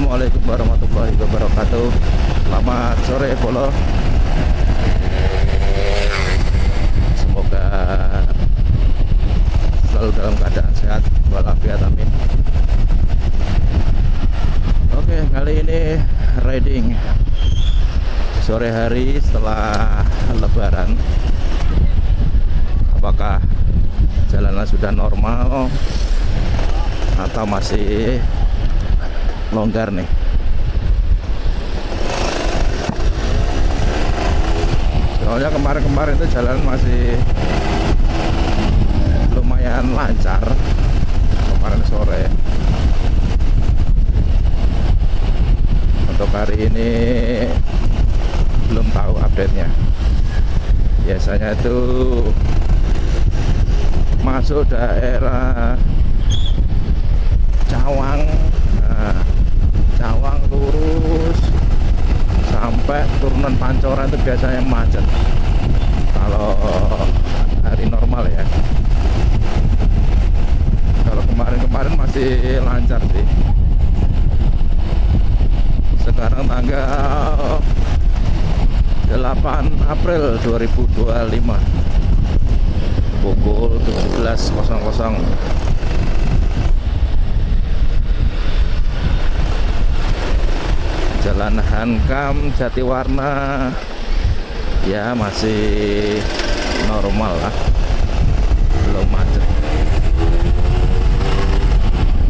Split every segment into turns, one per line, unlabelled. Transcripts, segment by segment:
Assalamualaikum warahmatullahi wabarakatuh. Selamat sore Polo. Semoga selalu dalam keadaan sehat walafiat, amin. Oke, kali ini riding sore hari setelah Lebaran. Apakah jalanan sudah normal atau masih longgar nih? Soalnya kemarin-kemarin itu jalan masih lumayan lancar kemarin sore. Untuk hari ini belum tahu update-nya. Biasanya itu masuk daerah Cawang, nah, Cawang lurus sampai turunan Pancoran itu biasanya macet kalau hari normal ya. Kalau kemarin-kemarin masih lancar sih. Sekarang tanggal 8 April 2025 pukul 17.00. Jalan Hankam Jatiwarna ya masih normal lah, belum macet.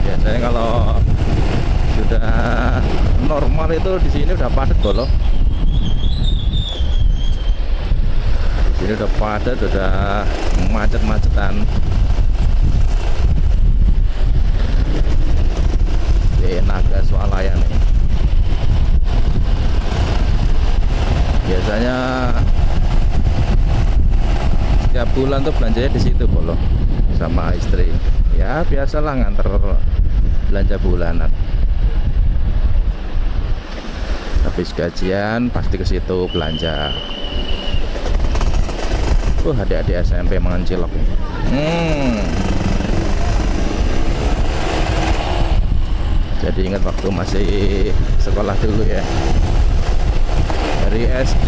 Biasanya kalau sudah normal itu di sini udah padat Bolo. Di sini udah padat, udah macet-macetan. Di Naga Swalaya nih. Biasanya setiap bulan tuh belanjanya di situ Bolo sama istri. Ya biasalah nganter belanja bulanan. Habis gajian pasti ke situ belanja. Adik-adik SMP mangan cilok. Jadi ingat waktu masih sekolah dulu ya. Dari SD,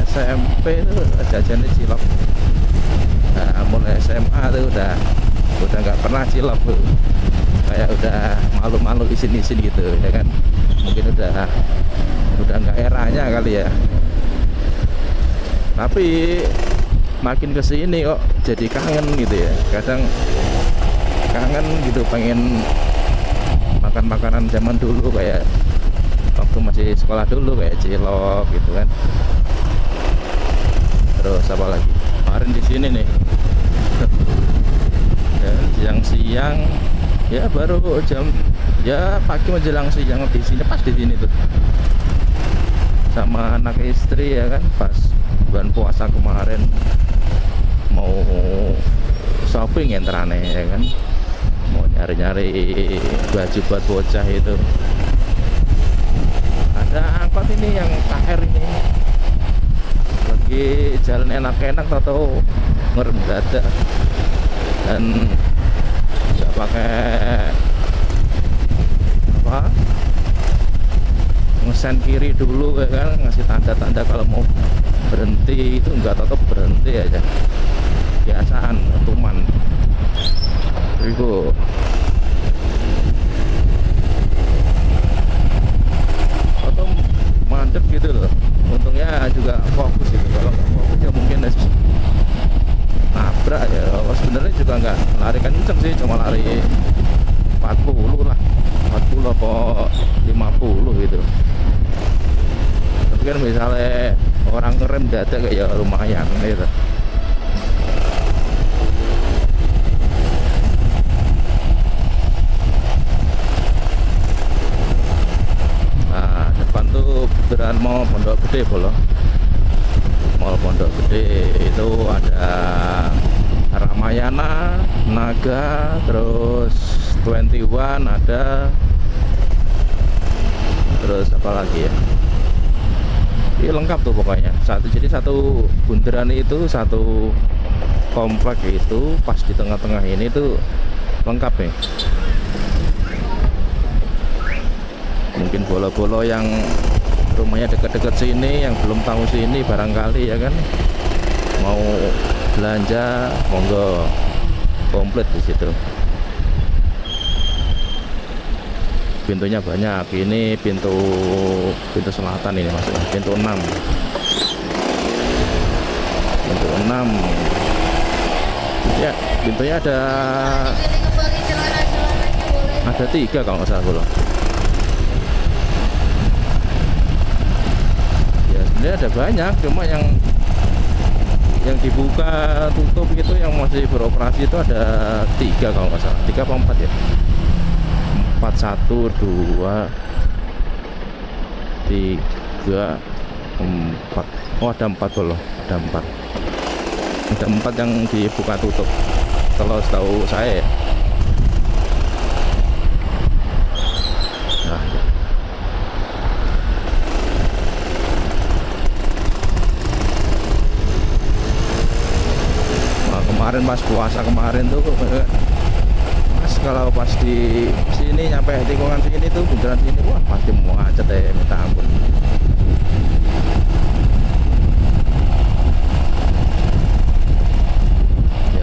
SMP itu jajannya cilok. Nah, mulai SMA tuh udah nggak pernah cilok tuh. Kayak udah malu-malu isin-isin gitu ya kan. Mungkin udah nggak eranya kali ya. Tapi makin kesini kok jadi kangen gitu ya. Kadang kangen gitu, pengen makan makanan zaman dulu kayak waktu masih sekolah dulu, kayak cilok gitu kan. Terus apa lagi? Kemarin di sini nih. Dan siang-siang ya baru jam ya pagi menjelang siang di sini, pas di sini tuh. Sama anak istri ya kan, pas bulan puasa kemarin mau shopping entrane ya kan. Mau nyari-nyari baju buat bocah itu. Ada angkot ini yang KR ini lagi jalan enak-enak atau ngerem dada dan nggak pakai apa, ngesen kiri dulu ya kan, ngasih tanda-tanda kalau mau berhenti. Itu nggak tetap berhenti aja, biasaan tuman itu. Mantep gitu loh. Untungnya juga fokus gitu. Kalau nggak fokus ya mungkin nabrak ya. Sebenarnya juga nggak lari kenceng sih, cuma lari 40 lah, 40 apa 50 gitu. Tapi kan misalnya orang ngerem dadak kayak ya lumayan gitu. Beneran Mall Pondok Gede Bolo. Mall Pondok Gede itu ada Ramayana, Naga, terus 21 ada, terus apa lagi ya? Ini lengkap tuh pokoknya. Jadi satu bundaran itu, satu komplek itu pas di tengah-tengah ini tuh lengkap nih. mungkin bolo-bolo yang rumahnya dekat-dekat sini yang belum tahu sini barangkali ya kan, mau belanja monggo, komplit di situ. Pintunya banyak. Ini pintu selatan ini maksudnya, pintu 6. Pintu 6. Ya, pintunya ada 3 kalau nggak salah loh. Ya sebenarnya ada banyak, cuma yang dibuka tutup gitu, yang masih beroperasi itu ada 3 kalau nggak salah. 3 apa 4 ya? 4, 1, 2, 3, 4. Oh ada 4 loh, ada 4. Ada 4 yang dibuka tutup kalau setahu saya ya. Nah, kemarin pas puasa kemarin tuh Mas, kalau pas di sini nyampe tikungan sini tuh bundaran sini, wah pasti macet deh, minta ampun.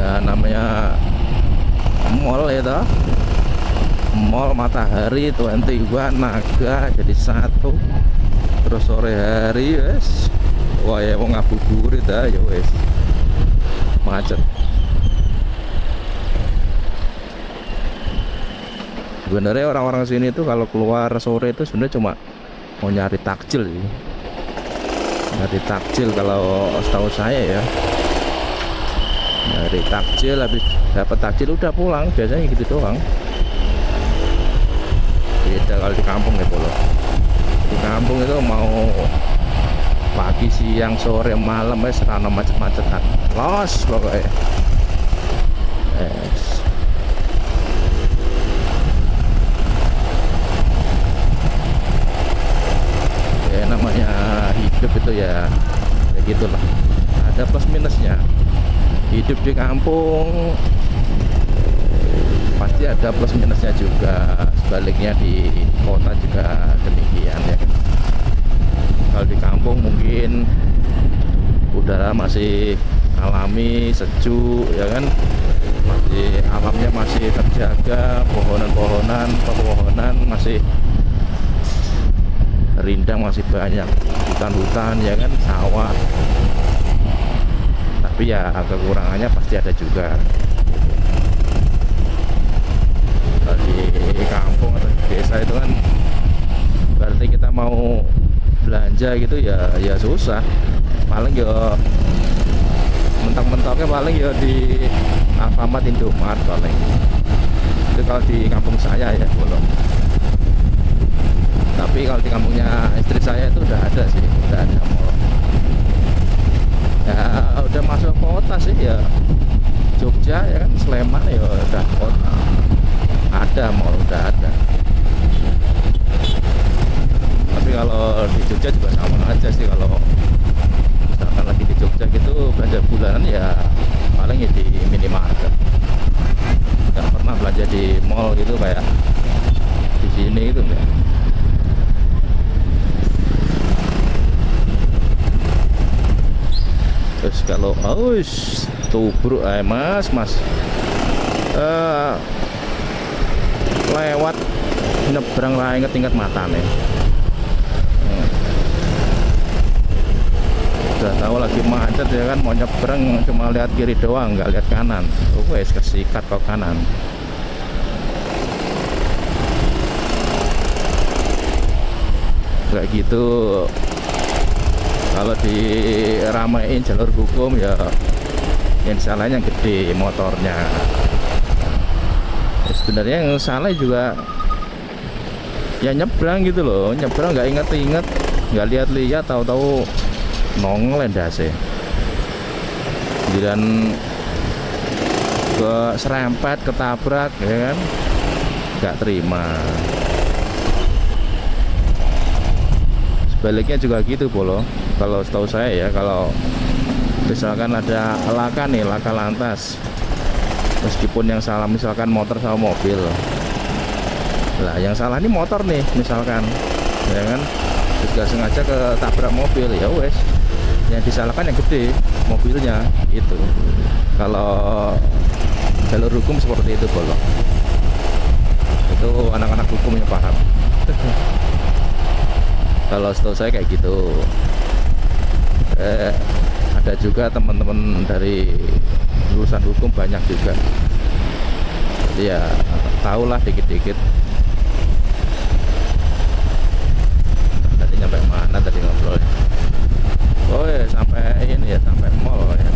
Ya namanya mall ya toh, mall Matahari 21 Naga jadi satu, terus sore hari wes wah ya mau ngabuburit ya wes macet. Sebenarnya orang-orang sini tuh kalau keluar sore itu sebenarnya cuma mau nyari takjil sih, nyari takjil kalau setahu saya ya, nyari takjil, habis dapat takjil udah pulang, biasanya gitu doang. Beda kalau di kampung gitu loh. Di kampung itu mau pagi, siang, sore, malam serana macet-macetan, los pokoknya. Ya namanya hidup itu ya gitulah, ada plus minusnya. Hidup di kampung pasti ada plus minusnya juga, sebaliknya di kota juga demikian ya. Kalau di kampung mungkin udara masih alami, sejuk ya kan, masih alamnya masih terjaga, pepohonan masih rindang, masih banyak hutan-hutan ya kan, sawah. Tapi ya kekurangannya pasti ada juga. Kalau di kampung atau di desa itu kan berarti kita mau belanja gitu ya susah, paling ya mentok-mentoknya paling ya di Alfamart, Indomaret paling. Itu kalau di kampung saya ya belum. Tapi kalau di kampungnya istri saya itu udah ada sih, udah ada mall. Ya udah masuk kota sih ya, Jogja ya kan, Sleman ya udah kota, ada mall, udah ada. Tapi kalau di Jogja juga sama aja sih, kalau misalkan lagi di Jogja gitu belanja bulanan ya paling ya di minimarket, nggak pernah belanja di mall gitu kayak di sini gitu ya. Terus kalau tubruk mas lewat nyebrang lah, inget mata nih. Udah tahu lagi macet ya kan, mau nyebrang cuma lihat kiri doang, nggak lihat kanan. Wes kesikat ke kanan. Kayak gitu. Kalau diramein jalur hukum ya yang salahnya gede motornya. Ya, sebenarnya yang salah juga ya nyebrang gitu loh, nyebrang nggak inget-inget, nggak lihat-lihat, tahu-tahu nongol endase. Dan ke serempet, ketabrak ya kan, nggak terima. Sebaliknya juga gitu Polo. Kalau setahu saya ya, kalau misalkan ada laka nih, laka lantas, meskipun yang salah misalkan motor sama mobil, Lah yang salah ini motor nih misalkan, ya kan, juga sengaja ketabrak mobil, ya wes, yang disalahkan yang gede, mobilnya itu. Kalau jalur hukum seperti itu bolong, itu anak-anak hukum yang paham. Kalau setahu saya kayak gitu. Ada juga teman-teman dari lulusan hukum banyak juga, jadi ya tahulah dikit-dikit. Tadi nyampe mana tadi ngobrolnya? Oh ya, sampai ini ya, sampai mall ya.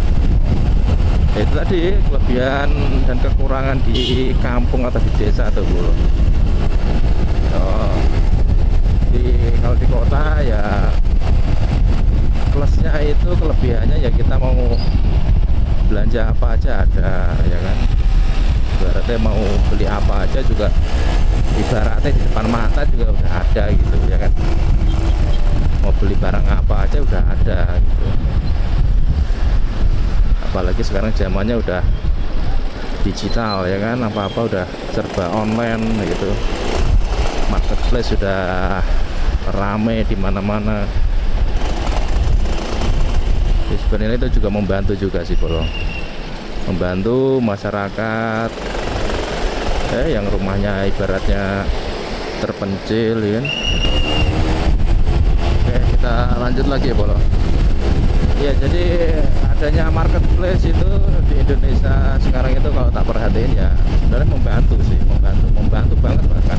Itu tadi kelebihan dan kekurangan di kampung atau di desa atau dulu. Oh, kalau di kota ya plusnya itu, kelebihannya ya kita mau belanja apa aja ada, ya kan. Ibaratnya mau beli apa aja juga ibaratnya di depan mata juga udah ada gitu, ya kan. Mau beli barang apa aja udah ada gitu. Apalagi sekarang zamannya udah digital, ya kan, apa-apa udah serba online gitu. Marketplace sudah rame di mana-mana. Jadi sebenarnya itu juga membantu juga sih, bolong, membantu masyarakat yang rumahnya ibaratnya terpencil, ya kan. Oke, kita lanjut lagi ya, bolong. Ya, jadi adanya marketplace itu di Indonesia sekarang itu kalau tak perhatiin ya sebenarnya membantu sih, membantu banget bahkan.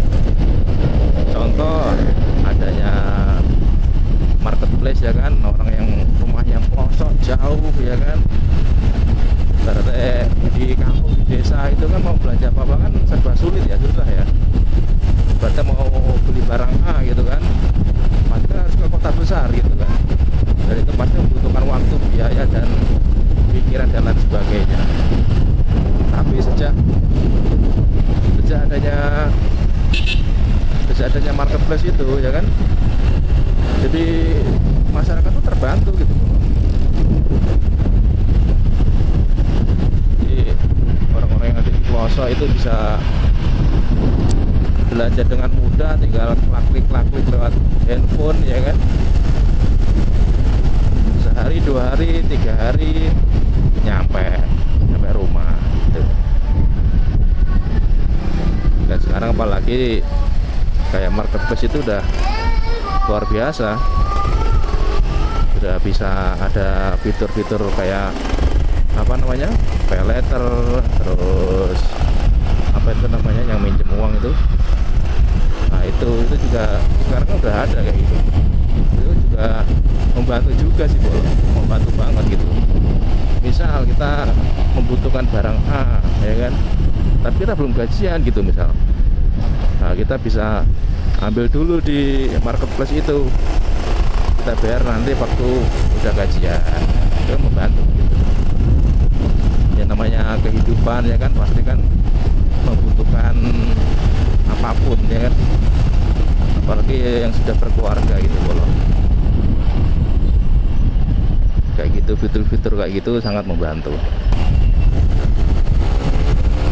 Contoh adanya marketplace, ya kan, orang yang rumahnya pelosok jauh, ya kan, berarti di kampung, di desa itu kan mau belanja apa-apa kan serba sulit ya, susah ya. Berarti mau beli barang A gitu kan, pasti kan harus ke kota besar gitu kan, dan itu pasti membutuhkan waktu, biaya, dan pikiran dan lain sebagainya. Tapi sejak adanya marketplace itu, ya kan, jadi masyarakat tuh terbantu gitu. Jadi orang-orang yang ada di pelosok itu bisa belanja dengan mudah, tinggal klik lewat handphone, ya kan. Sehari, 2 hari, 3 hari nyampe rumah gitu. Dan sekarang apalagi kayak marketplace itu udah luar biasa, udah bisa ada fitur-fitur kayak apa namanya, pay letter, terus apa itu namanya yang minjem uang itu. Nah itu juga sekarang udah ada kayak gitu. Itu juga membantu juga sih, Bol, membantu banget gitu. Misal kita membutuhkan barang A, ya kan, tapi kita belum gajian gitu misal, nah kita bisa ambil dulu di marketplace itu, kita bayar nanti waktu udah gajian. Itu membantu gitu. Ya namanya kehidupan, ya kan, pasti kan membutuhkan apapun, ya kan, apalagi yang sudah berkeluarga gitu, bolong. Kayak gitu, fitur-fitur kayak gitu sangat membantu.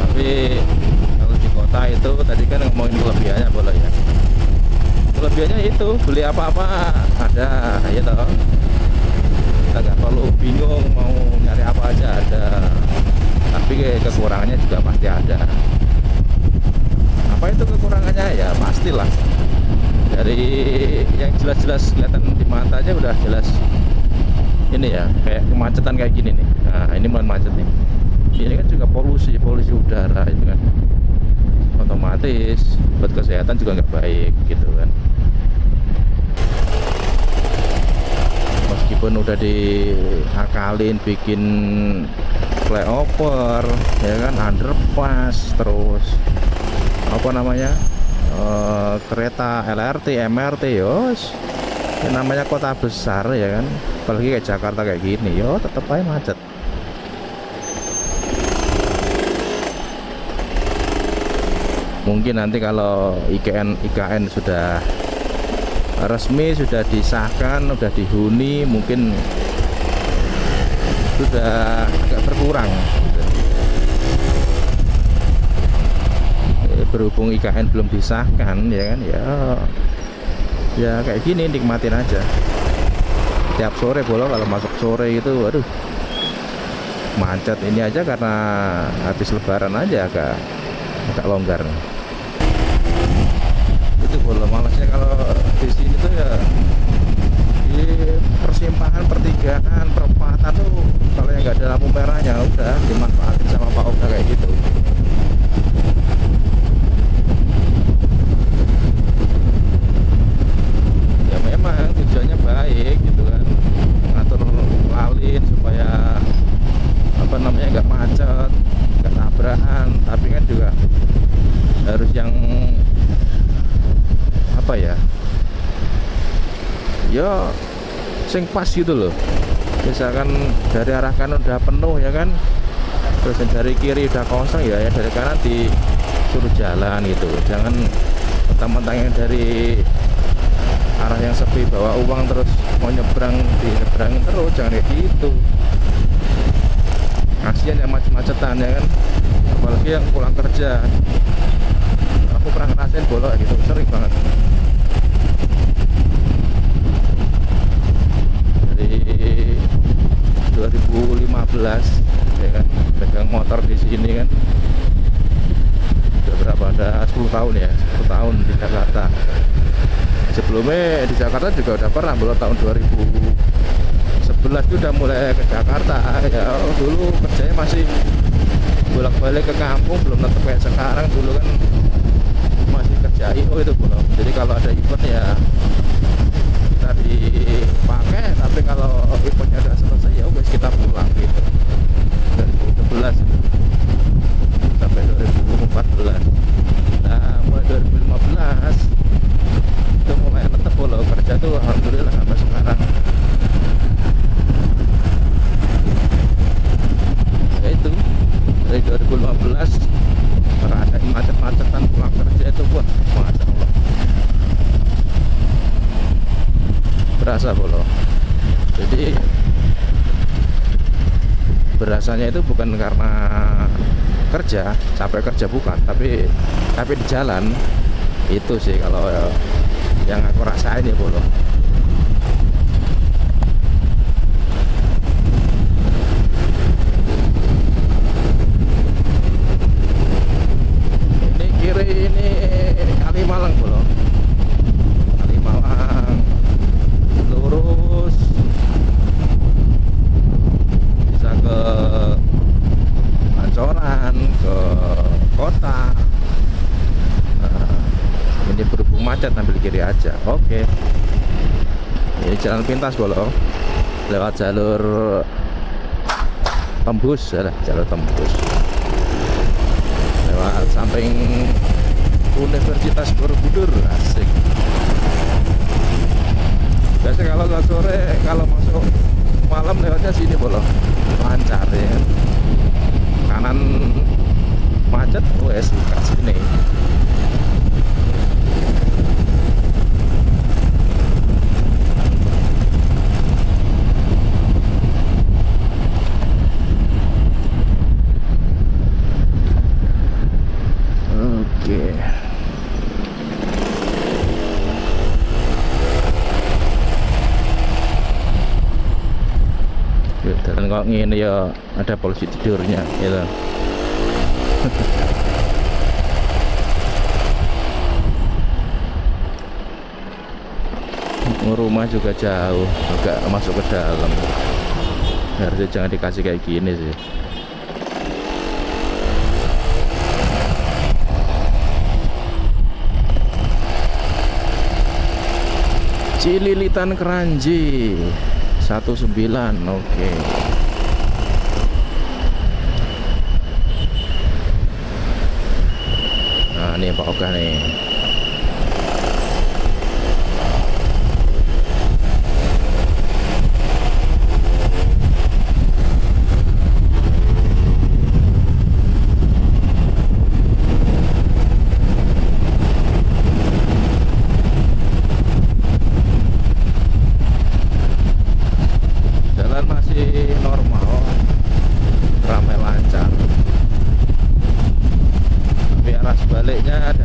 Tapi kalau di kota itu tadi kan ngomongin kelebihannya, boleh ya. Kelebihannya itu beli apa-apa ada, ya toh. Kita nggak perlu bingung mau nyari apa aja ada. Tapi kekurangannya juga pasti ada. Apa itu kekurangannya? Ya pastilah. Dari yang jelas-jelas kelihatan di mata aja udah jelas. Ini ya, kayak kemacetan kayak gini nih. Nah ini mulai macet nih. Ini kan juga polusi udara itu kan, otomatis buat kesehatan juga nggak baik gitu kan. Meskipun udah diakalin bikin flyover, ya kan, underpass, terus apa namanya, kereta LRT, MRT, yos, ya namanya kota besar, ya kan, apalagi kayak Jakarta kayak gini, yo tetap aja macet. Mungkin nanti kalau IKN sudah resmi, sudah disahkan, sudah dihuni, mungkin sudah agak berkurang. berhubung IKN belum disahkan ya kan, ya kayak gini, nikmatin aja. Tiap sore Bolo, kalau masuk sore itu waduh macet. Ini aja karena habis lebaran aja agak longgar. Itu Bolo, malasnya kalau di sini tuh ya di persimpangan, pertigaan, perempatan tuh kalau yang nggak ada lampu merahnya udah dimanfaatin sama Pak Oka kayak gitu. Ya memang tujuannya baik gitu kan, ngatur lalin supaya apa namanya nggak macet, nggak tabrakan, tapi kan juga harus yang apa ya, sing pas gitu loh. Misalkan dari arah kanan udah penuh ya kan, terus dari kiri udah kosong ya dari kanan disuruh jalan gitu. Jangan mentang-mentang yang dari arah yang sepi bawa uang terus mau nyebrang dinyebrangin terus, jangan kayak gitu. Kasian yang macet-macetan ya kan, apalagi yang pulang kerja. Aku pernah ngerasain Bolo gitu, sering banget. Dari 2015 ya kan pegang motor di sini kan, udah berapa, ada 10 tahun ya, 10 tahun di Jakarta. Sebelumnya di Jakarta juga udah pernah, belum tahun 2011 itu udah mulai ke Jakarta ya. Dulu kerjanya masih bolak-balik ke kampung, belum tetap kayak sekarang. Dulu kan masih kerja IO itu belum, jadi kalau ada event ya kita dipakai, tapi kalau eventnya udah selesai ya wes kita pulang gitu. 2011 sampai 2014. Nah mulai 2015 itu mulai tetap Bolo kerja tuh, alhamdulillah sampai sekarang. Ya itu dari 2015 ngerasain macet-macetan pulang kerja itu, buat Masya Allah berasa Bolo. Jadi berasanya itu bukan karena kerja, capek kerja bukan, tapi di jalan itu sih kalau yang aku rasain ya Bolo. Ini kiri ini Kalimalang Bolo, Kalimalang lurus bisa ke Pancoran, ke kota. Ini berhubung macet ambil kiri aja. Oke. Ini jalan pintas Bolo, lewat jalur tembus ya, jalur tembus lewat samping Universitas Borobudur. Asik. Biasa kalau sore, kalau masuk malam lewatnya sini Bolo, lancar ya. Kanan macet, wes ke sini. Oke. Dan kok ngene ya ada polisi tidurnya gitu. Rumah juga jauh, agak masuk ke dalam. Harusnya jangan dikasih kayak gini sih. Cililitan Kranji 19, oke. Nah ini Pak Oka nih.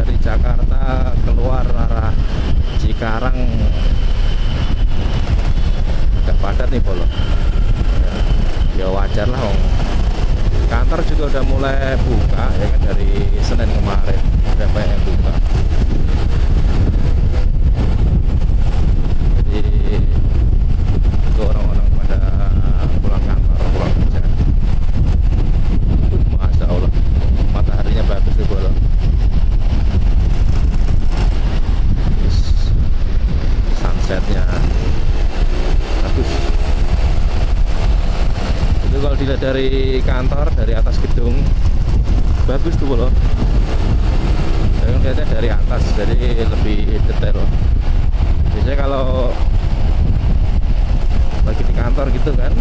dari Jakarta keluar arah Cikarang agak padat nih Bolo. Ya wajar lah, kantor juga udah mulai buka ya kan, dari Senin kemarin udah banyak yang buka. Jadi itu orang-orang pada pulang kantor, pulang kerja. Masya Allah, mataharinya bagus tuh Bolo. Sunsetnya bagus. Itu kalau dilihat dari kantor, dari atas gedung bagus tuh Bolo. Saya lihatnya dari atas, jadi lebih detail. Biasanya kalau lagi di kantor gitu kan,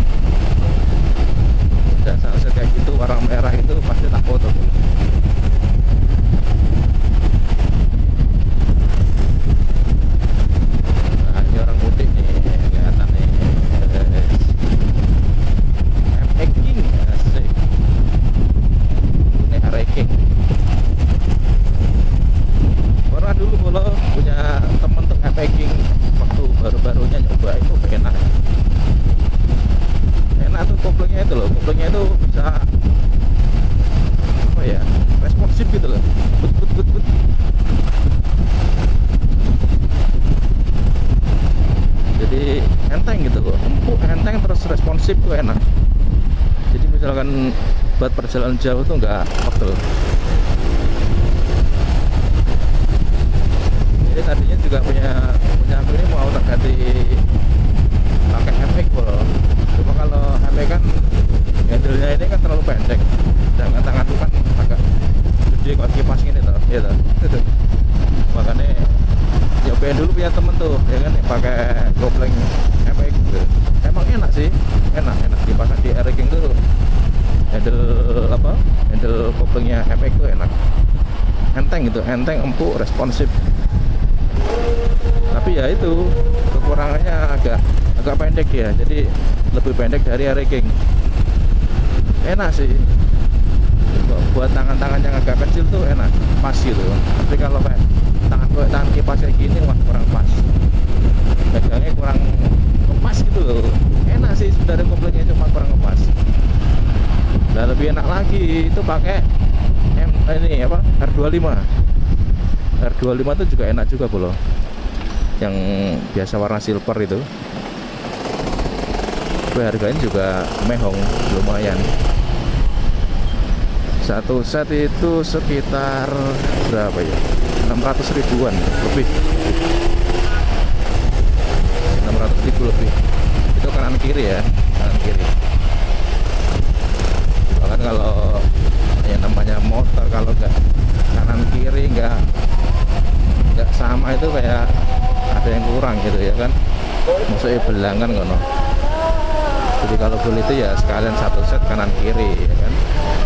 udah sunset kayak gitu warna merah itu pasti tak foto Bolo. Nah ini orang mudik nih, kelihatan nih. King asik. Ini King. Pernah dulu Bolo punya temen tuh King, waktu baru-barunya nyoba itu enak. Enak tuh koplingnya itu loh, koplingnya itu bisa apa ya, responsif gitu loh. But. Jadi enteng gitu loh, empuk, enteng, terus responsif tuh enak. Jadi misalkan buat perjalanan jauh tuh nggak pegel. Jadi tadinya juga punya aku ini mau tak ganti pakai HMX Bolo. Cuma kalau HMX kan handle-nya ini kan terlalu pendek, sedangkan tangan tuh kan agak gede kalau kipas ini tuh, ya tuh. Makanya nyobain dulu punya temen tuh, ya kan, pakai kopling HMX gitu. Emang enak sih, enak dipasang di King tuh, handle koplingnya HMX tuh enak, enteng gitu, enteng, empuk, responsif. Tapi ya itu kekurangannya agak pendek ya, jadi lebih pendek dari King. Enak sih buat tangan-tangan yang agak kecil tuh, enak, pas gitu. Tapi kalau kayak tangan kipas kayak gini wah kurang pas, pegangnya kurang pas gitu loh. Enak sih sebenarnya koplingnya, cuma kurang pas. Dan lebih enak lagi itu pakai ini apa, R25 itu juga enak juga Bolo, yang biasa warna silver itu. Tapi harganya juga mehong, lumayan. Satu set itu sekitar berapa ya, 600 ribuan lebih, 600 ribu lebih. Itu kanan kiri ya, kanan kiri. Bahkan kalau yang namanya motor, kalau nggak kanan kiri nggak sama itu kayak ada yang kurang gitu ya kan, maksudnya belangan kan. Jadi kalau beli itu ya sekalian satu set kanan kiri ya kan,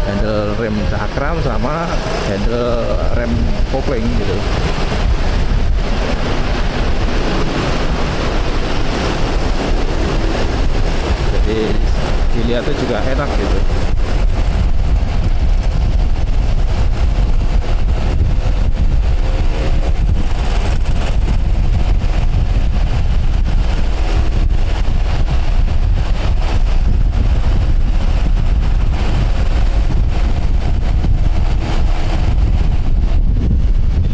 handle rem cakram sama handle rem kopling gitu. Jadi dilihatnya juga enak gitu.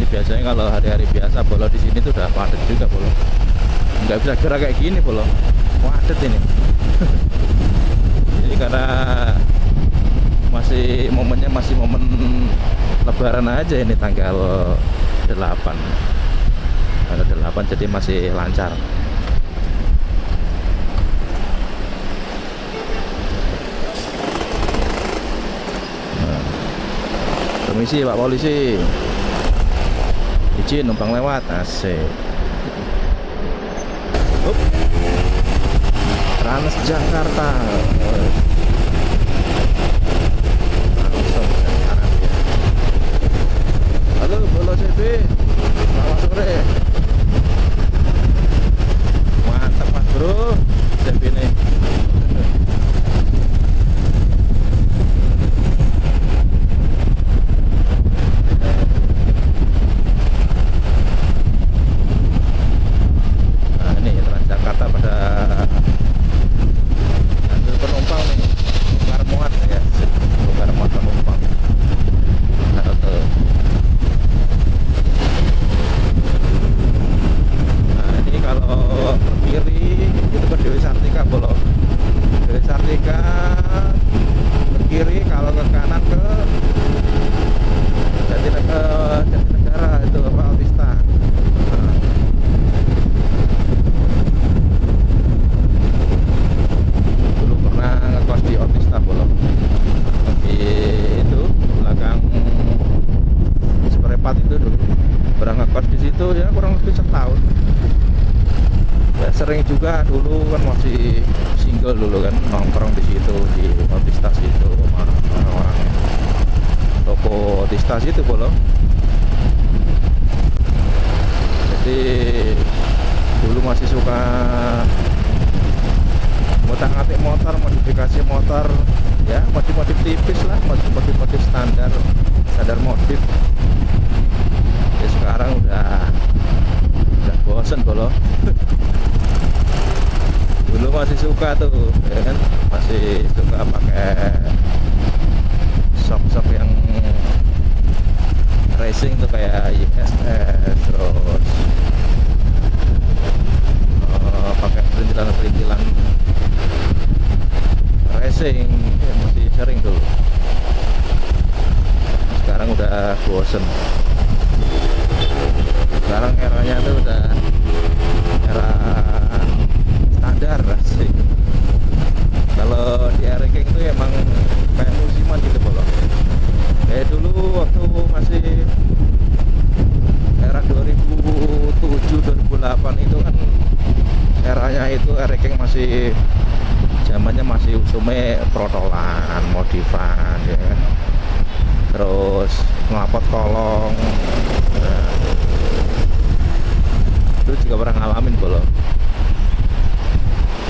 Biasanya kalau hari-hari biasa Bolo di sini tuh udah padat juga Bolo. Nggak bisa gerak kayak gini Bolo, padat ini. Jadi karena momennya masih momen Lebaran aja ini, tanggal 8 jadi masih lancar. Nah, permisi Pak Polisi, izin numpang lewat, asik. Transjakarta langsung ke kanan ya. Halo Bolo CB, selamat sore. Mantap Mas Bro, CB nih. situ ya kurang lebih setahun. Ya, sering juga dulu kan masih single dulu kan nongkrong di situ di Otistas itu sama orang-orang toko Otistas itu bolo. Jadi dulu masih suka ngotak-ngatik motor, modifikasi motor, ya modif-modif tipis lah, modif-modif standar modif. Ya sekarang udah bosen bolo. Dulu masih suka tuh ya kan, masih suka pakai sok-sok yang racing tuh kayak ISS, terus pakai perintilan racing ya, masih sering tuh. Sekarang udah bosen. Sekarang eranya tuh udah era standar sih. Kalau di ranking itu emang kayak musiman gitu bolo. Kayak dulu waktu masih era 2007-2008 itu kan eranya itu ranking masih zamannya masih usume protolan, modifan ya kan. Terus ngelapot kolong. Nah, itu juga pernah ngalamin bolo.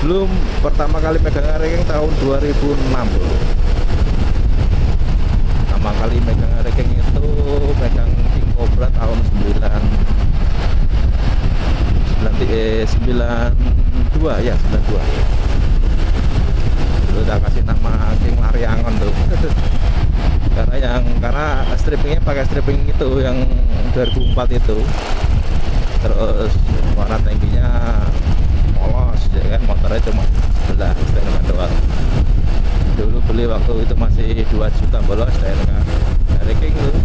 Belum pertama kali megang ranking tahun 2006 dulu. Pertama kali megang ranking itu megang King Cobra tahun 92 ya, 92. Dulu udah kasih nama King Lariangon tuh. karena strippingnya pakai stripping itu yang 2004 itu. Terus warna tangkinya polos ya kan, motornya cuma sebelah STNK doang. Dulu beli waktu itu masih 2 juta bolos STNK ranking tuh.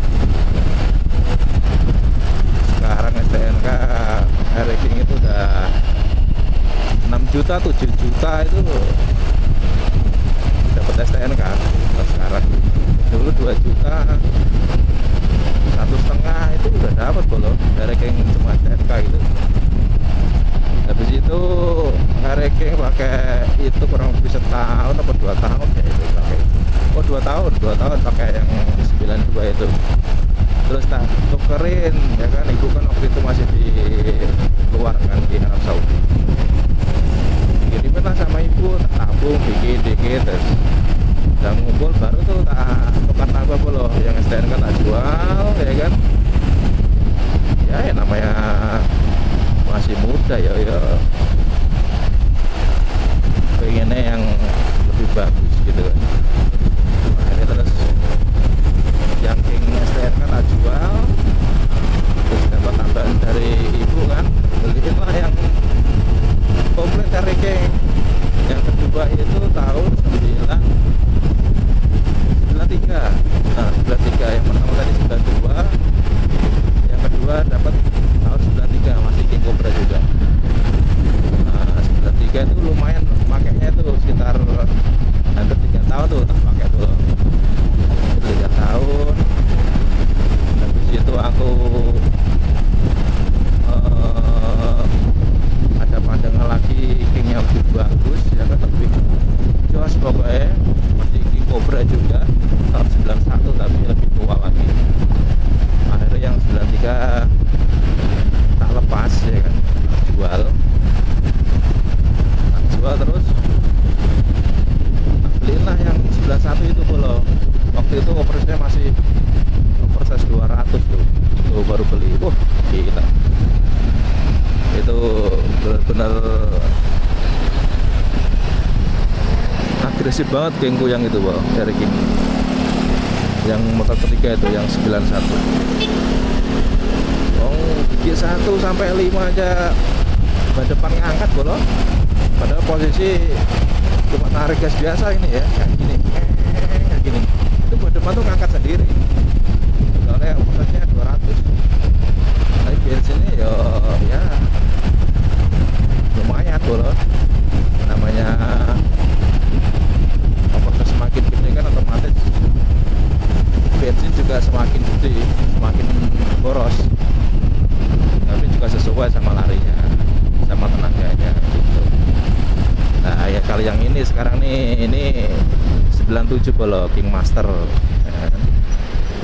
Sekarang STNK ranking itu udah 6 juta 7 juta itu dapat STNK. Sekarang dulu 2 juta 1,5 itu udah dapat bolo ranking cuma STNK gitu. Habis itu ranking pakai itu kurang lebih setahun atau 2 tahun ya itu pakai. Oh 2 tahun pakai yang 92 itu. Terus tak tukerin ya kan, ibu kan waktu itu masih di luar kan di Arab Saudi. Kirimin lah sama ibu, tak tabung dikit terus udah ngumpul baru tuh tak tukar tambah bolo yang STNK tak jual ya kan. Ya namanya masih muda ya pengennya yang lebih bagus gitu kan. Akhirnya terus yang King STNK tak jual, terus dapat tambahan dari ibu kan, beliin lah yang komplit ranking yang kedua itu tahun 93. Nah 93 yang pertama tadi 92, yang kedua dapat tahun 93 masih King Cobra juga. Nah 93 itu lumayan pakainya tuh sekitar hampir 3 tahun tuh tak pakai tuh 3 tahun. Habis itu aku ada pandangan lagi Kingnya lebih bagus ya kan, lebih jos pokoknya, masih King Cobra juga tahun 91 tapi lebih tua lagi. Akhirnya yang 93 tak lepas ya kan, tak jual terus belilah yang 91 itu bolo. Waktu itu operasinya masih operasi 200 tuh baru beli. Gila, itu benar-benar agresif banget gengku yang itu bolo, dari King yang motor ketiga itu yang 91. Gigi 1 sampai 5 aja ban depan ngangkat bolo, padahal posisi cuma tarik gas biasa ini ya, kayak gini itu ban depan tuh ngangkat sendiri soalnya operasinya 200. Tapi bensinnya ya lumayan bolo, namanya operasi semakin gede kan otomatis bensin juga semakin gede, semakin boros. tapi juga sesuai sama larinya, sama tenaganya gitu. Nah ya kali yang ini sekarang nih, ini 97 bolo King Master ya kan?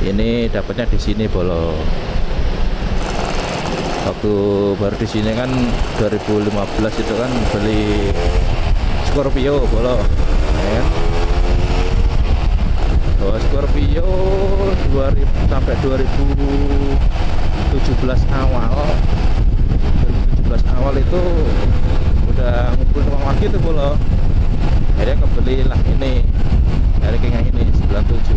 Ini dapatnya di sini bolo. Waktu baru di sini kan 2015 itu kan beli Scorpio bolo ya kan? Oh, Scorpio 2000 sampai 2017 awal itu udah ngumpulin uang lagi tuh bolo. Akhirnya kebelilah ini dari King yang ini 97.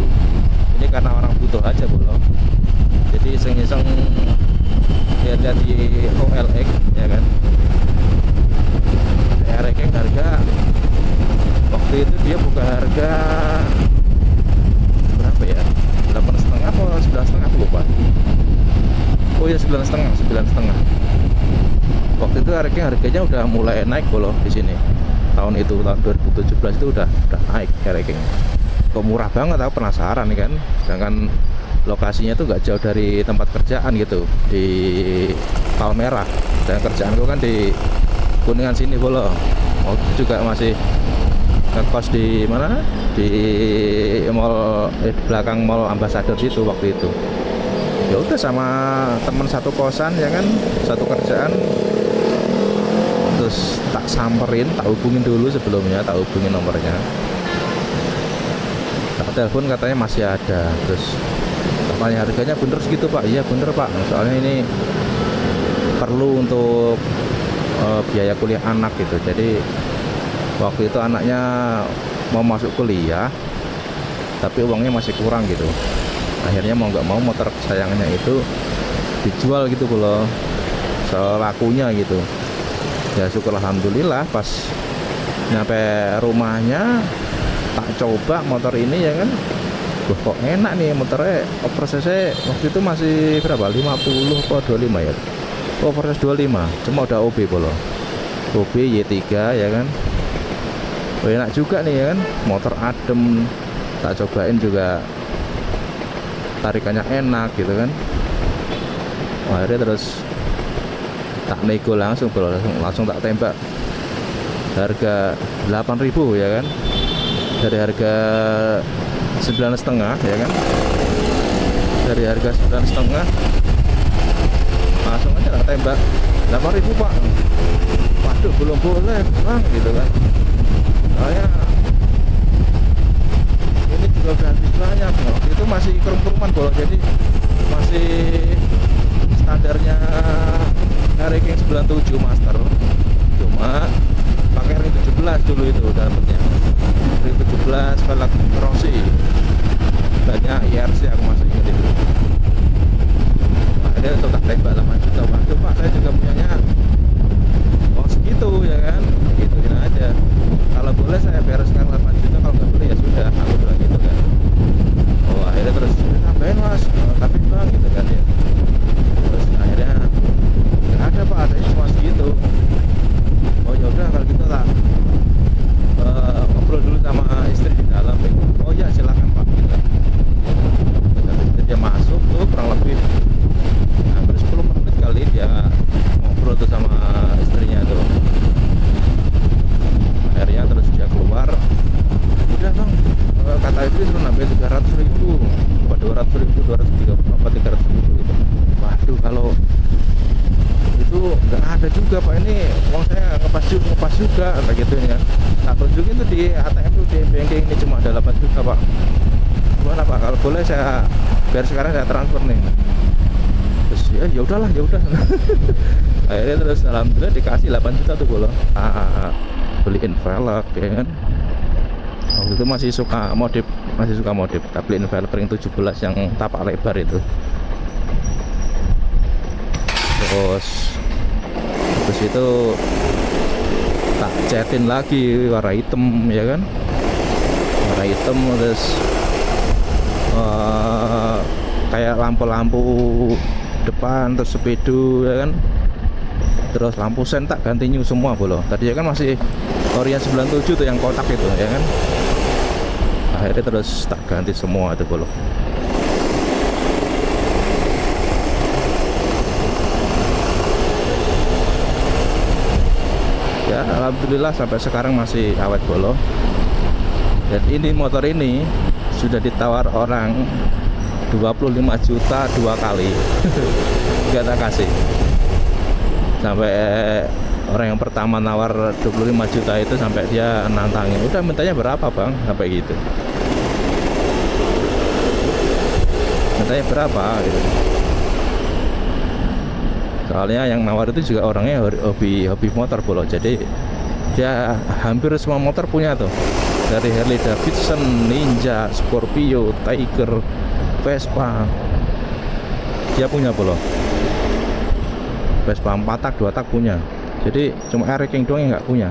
Ini karena orang butuh aja bolo, jadi iseng-iseng lihat-lihat di OLX ya kan. King harga waktu itu dia buka harga berapa ya, 8,5 atau 9,5 aku lupa. Oh ya 9,5. Waktu itu harganya udah mulai naik bolo di sini. Tahun itu, tahun 2017 itu udah naik King. Kok murah banget, aku penasaran nih kan. Sedangkan lokasinya tuh nggak jauh dari tempat kerjaan gitu, di Palmerah. Dan kerjaanku kan di Kuningan sini bolo. Waktu itu juga masih ngekos di mana? Di mall belakang Mall Ambassador itu waktu itu. Ya udah sama teman satu kosan ya kan, satu kerjaan. Terus tak samperin, tak hubungin dulu sebelumnya, tak hubungin nomornya. Tak telepon katanya masih ada. Terus tanya harganya bener segitu pak? Iya bener pak, soalnya ini perlu untuk biaya kuliah anak gitu. Jadi waktu itu anaknya mau masuk kuliah tapi uangnya masih kurang gitu. Akhirnya mau nggak mau motor kesayangannya itu dijual gitu loh, selakunya gitu. Ya syukur alhamdulillah pas nyampe rumahnya tak coba motor ini ya kan. Wah kok enak nih motornya. Prosesnya waktu itu masih berapa, 50 atau 25 ya. Oh proses 25, cuma udah OB bolo, OB Y3 ya kan. Oh, enak juga nih ya kan, motor adem. Tak cobain juga tarikannya enak gitu kan. Wah, akhirnya terus tak nego langsung bro, langsung tak tembak harga 8.000 ya kan, dari harga 9,5 ya kan, dari harga 9,5 langsung aja tak tembak 8.000 pak. Waduh belum boleh bang gitu kan, soalnya ini juga udah habis banyak. Waktu itu masih kerum-keruman bolo, jadi masih standarnya King 97 Master, cuma pakai ring 17 dulu itu dapetnya, ring 17 velg Rossi, banyak IRC aku masih ingat itu. Akhirnya untuk tak tembak 8 juta. Waduh pak, saya juga punyanya uang segitu ya kan, gituin aja. Kalau boleh saya bereskan 8 juta, kalau nggak boleh ya sudah, aku bilang gitu kan. Oh akhirnya terus tambahin mas, tapi bang gitu kan ya. Terus akhirnya nggak ada pak, adanya cuma segitu. Oh ya udah kalau gitu tak ngobrol dulu sama istri di dalam. Oh ya silakan pak gitu. Tapi dia masuk tuh kurang lebih hampir 10 menit kali dia ngobrol tuh sama istrinya tuh. Akhirnya terus dia keluar, udah bang kata istri suruh nambah 300.000 apa 200.000, 300.000 gitu. Waduh kalau itu nggak ada juga pak, ini uang saya ngepas juga kayak gitu ya. Tak tunjukin tuh di ATM tuh, di banking ini cuma ada 8 juta pak. Gimana pak, kalau boleh saya biar sekarang saya transfer nih. Terus ya udahlah ya udah. Akhirnya terus alhamdulillah dikasih 8 juta tuh bolo. Beliin velg ya kan. Waktu itu masih suka modif, tak beliin velg ring 17 yang tapak lebar itu. Terus itu tak catin lagi warna hitam ya kan, warna hitam. Terus kayak lampu-lampu depan, terus sepedo ya kan, terus lampu sen tak ganti new semua bolo. Tadi ya kan masih Orion 97 tuh yang kotak itu ya kan. Akhirnya terus tak ganti semua itu bolo. alhamdulillah sampai sekarang masih awet bolo. Dan ini motor ini sudah ditawar orang 25 juta 2 kali. Kita kasih. Sampai orang yang pertama nawar 25 juta itu sampai dia nantangin, udah mintanya berapa bang, sampai gitu, mintanya berapa gitu. Soalnya yang nawar itu juga orangnya hobi motor bolo, jadi dia hampir semua motor punya tuh, dari Harley Davidson, Ninja, Scorpio, Tiger, Vespa, dia punya bolo. Vespa 4 tak 2 tak punya. Jadi cuma Air King doang yang nggak punya.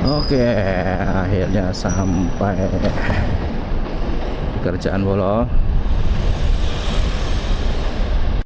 Oke, akhirnya sampai kerjaan bolo.